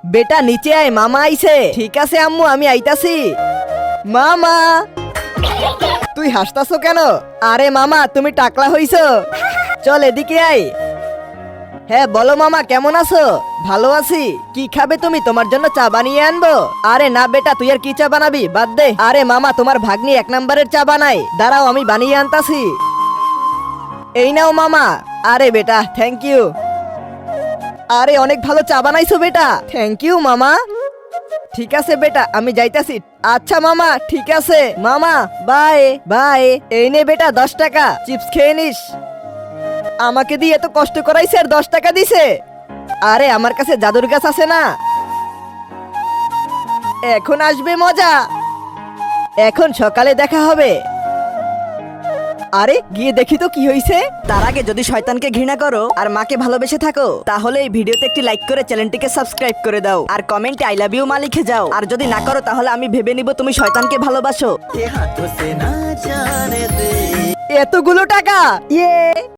বেটা নিচে আয়, মামা আইছে। ঠিক আছে আম্মু, আমি আইতাছি। মামা, তুই হাসতাছো কেন? আরে মামা, তুমি টাকলা হইছো। চল এদিকে আয়। হ্যাঁ বলো মামা, কেমন আছো? ভালো আছি। কি খাবে তুমি? তোমার জন্য চা বানিয়ে আনবো? আরে না বেটা, তুই আর কি চা বানাবি, বাদ দে। আরে মামা, তোমার ভাগ্নি 1 নম্বরের চা বানায়, দাঁড়াও আমি বানিয়ে আনতাছি। এই নাও মামা। আরে বেটা, থ্যাংক ইউ। আরে অনেক ভালো চা বানাইছো বেটা। থ্যাংক ইউ মামা। ঠিক আছে বেটা, আমি যাইতাছি। আচ্ছা মামা, ঠিক আছে মামা, বাই বাই। এই নে বেটা 10 টাকা, চিপস খেয়ে নিস। আমাকে দিয়ে এত কষ্ট করাইছে আর 10 টাকা দিছে। আরে আমার কাছে জাদুর গাছ আছে না, এখন আসবে মজা। এখন সকালে দেখা হবে। আরে গিয়ে দেখি তো কি হইছে। তার আগে যদি শয়তানকে ঘৃণা করো আর মাকে ভালোবেসে থাকো, তাহলে এই ভিডিওতে একটি লাইক করে চ্যানেলটিকে সাবস্ক্রাইব করে দাও আর কমেন্টে আই লাভ ইউ মা লিখে যাও। আর যদি না করো তাহলে আমি ভেবে নিব তুমি শয়তানকে ভালোবাসো। এতগুলো টাকা, ইয়ে।